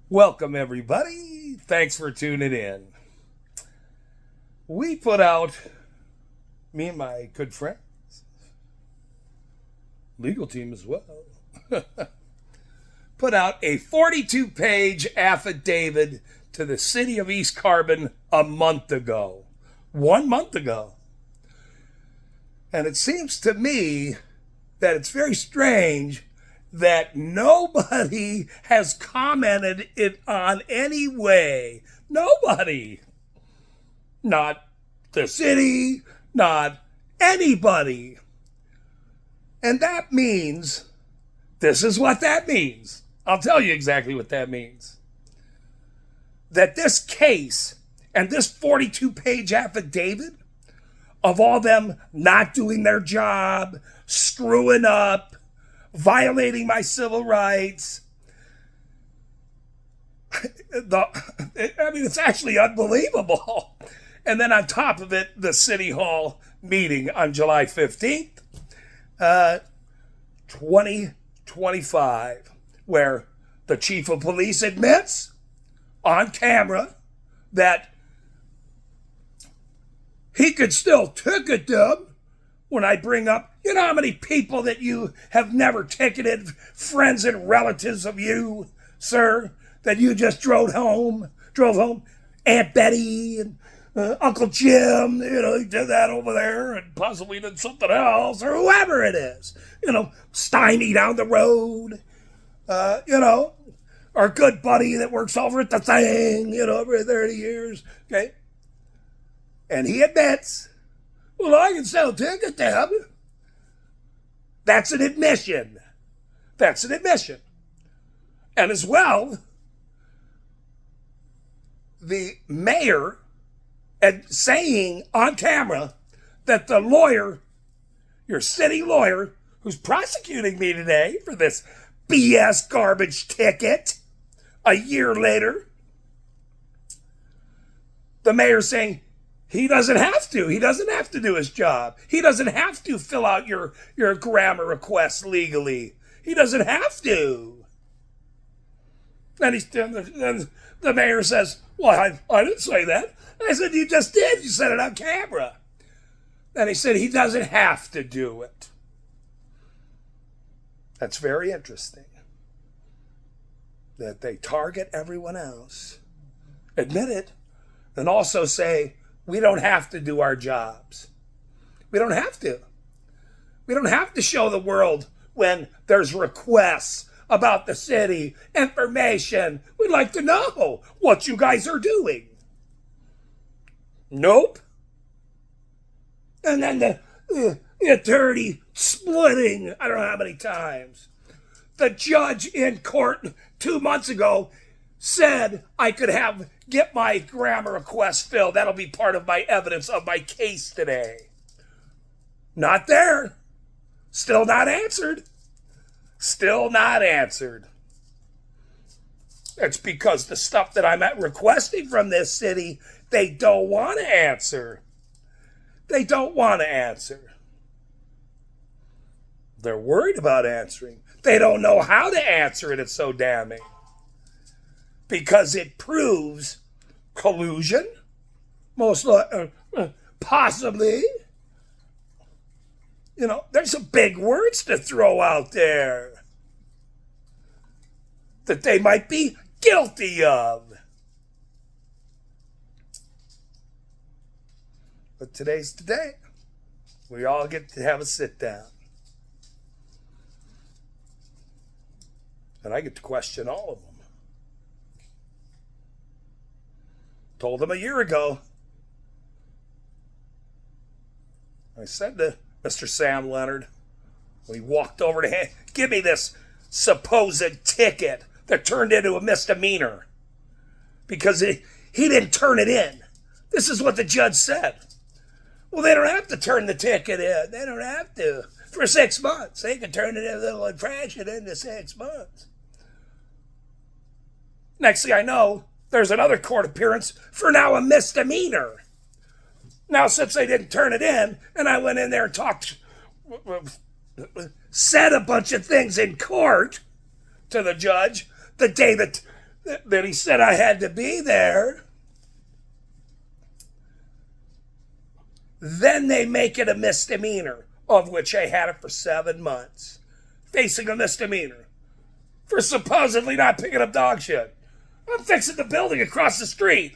Welcome, everybody. Thanks for tuning in. We put out, me and my good friend, legal team as well, put out a 42-page affidavit to the city of East Carbon a month ago. 1 month ago. And it seems to me that it's very strange that nobody has commented it on any way. Nobody. Not the city, not anybody. And that means, this is what that means. I'll tell you exactly what that means. That this case and this 42-page affidavit of all them not doing their job, screwing up, violating my civil rights. It's actually unbelievable. And then on top of it, the City Hall meeting on July 15th, 2025, where the chief of police admits on camera that he could still ticket them. When I bring up, you know how many people that you have never ticketed, friends and relatives of you, sir, that you just drove home? Aunt Betty and Uncle Jim, he did that over there and possibly did something else, or whoever it is. Steiny down the road, our good buddy that works over at the thing, over 30 years, okay? And he admits, well, I can sell ticket them. That's an admission. And as well, the mayor saying on camera that the lawyer, your city lawyer, who's prosecuting me today for this BS garbage ticket a year later, the mayor saying, he doesn't have to. He doesn't have to do his job. He doesn't have to fill out your grammar requests legally. He doesn't have to. And the mayor says, well, I didn't say that. I said, you just did. You said it on camera. And he said he doesn't have to do it. That's very interesting. That they target everyone else, admit it, and also say, we don't have to do our jobs. We don't have to. We don't have to show the world when there's requests about the city, information. We'd like to know what you guys are doing. Nope. And then the attorney splitting, I don't know how many times. The judge in court 2 months ago said I could get my grammar request filled. That'll be part of my evidence of my case today. Not there. Still not answered. It's because the stuff that I'm requesting from this city, they don't want to answer. They're worried about answering. They don't know how to answer it. It's so damning. Because it proves collusion, possibly. There's some big words to throw out there that they might be guilty of. But today's the day. We all get to have a sit down. And I get to question all of them. Told them a year ago. I said to Mr. Sam Leonard, when he walked over to him, give me this supposed ticket that turned into a misdemeanor. Because he didn't turn it in. This is what the judge said. Well, they don't have to turn the ticket in. They don't have to. For 6 months. They can turn it in a little infraction into 6 months. Next thing I know, there's another court appearance for now a misdemeanor. Now, since they didn't turn it in, and I went in there and said a bunch of things in court to the judge the day that Then he said I had to be there. Then they make it a misdemeanor, of which I had it for 7 months. Facing a misdemeanor for supposedly not picking up dog shit. I'm fixing the building across the street.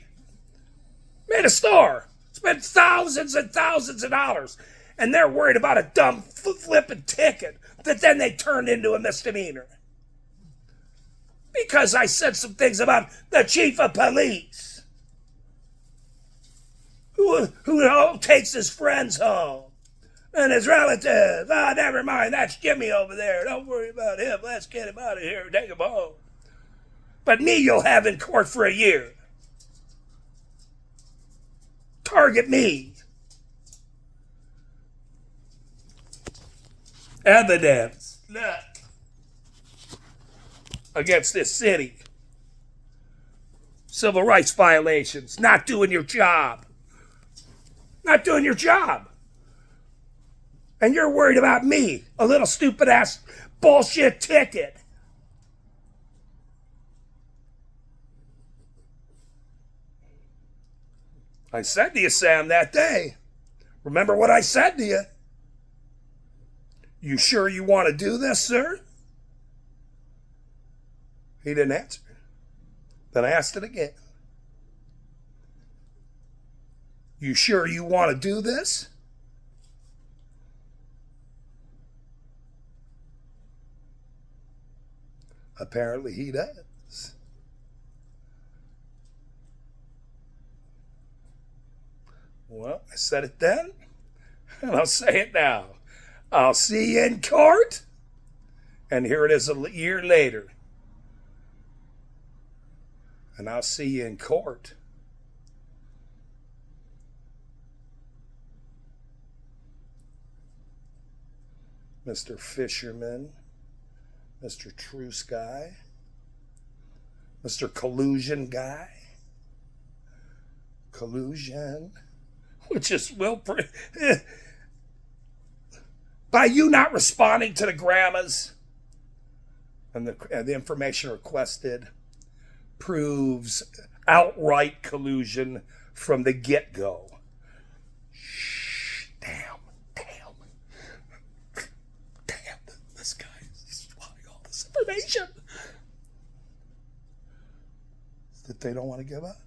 Made a store. Spent thousands and thousands of dollars. And they're worried about a dumb flipping ticket that then they turned into a misdemeanor. Because I said some things about the chief of police. Who takes his friends home. And his relatives. Oh, never mind, that's Jimmy over there. Don't worry about him. Let's get him out of here and take him home. But me you'll have in court for a year. Target me. Evidence. Look. Against this city. Civil rights violations. Not doing your job. Not doing your job. And you're worried about me, a little stupid ass bullshit ticket. I said to you, Sam, that day. Remember what I said to you? You sure you want to do this, sir? He didn't answer. Then I asked it again. You sure you want to do this? Apparently he does. Well, I said it then, and I'll say it now. I'll see you in court. And here it is a year later. And I'll see you in court. Mr. Fisherman, Mr. Truce Guy, Mr. Collusion Guy, Collusion, which is by you not responding to the grandmas and the information requested proves outright collusion from the get-go. Damn. This guy is wanting all this information that they don't want to give up.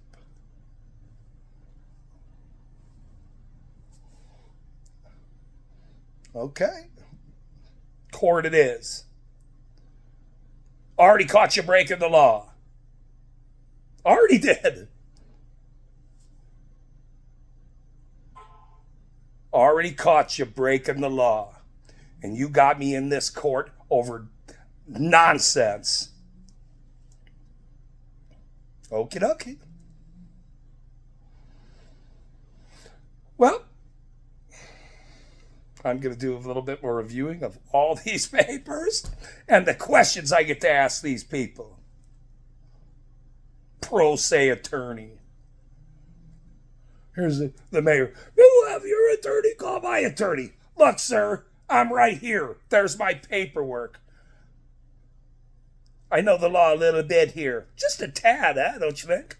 Okay. Court it is. Already caught you breaking the law. Already did. Already caught you breaking the law. And you got me in this court over nonsense. Okie dokie. Well, I'm going to do a little bit more reviewing of all these papers and the questions I get to ask these people. Pro se attorney. Here's the mayor. You have your attorney, call my attorney. Look, sir, I'm right here. There's my paperwork. I know the law a little bit here. Just a tad, don't you think?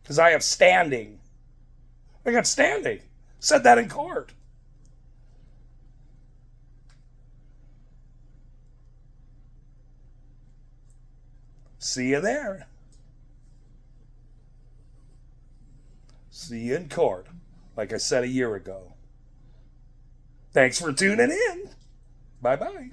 Because I have standing. I got standing. Said that in court. See you there. See you in court, like I said a year ago. Thanks for tuning in. Bye-bye.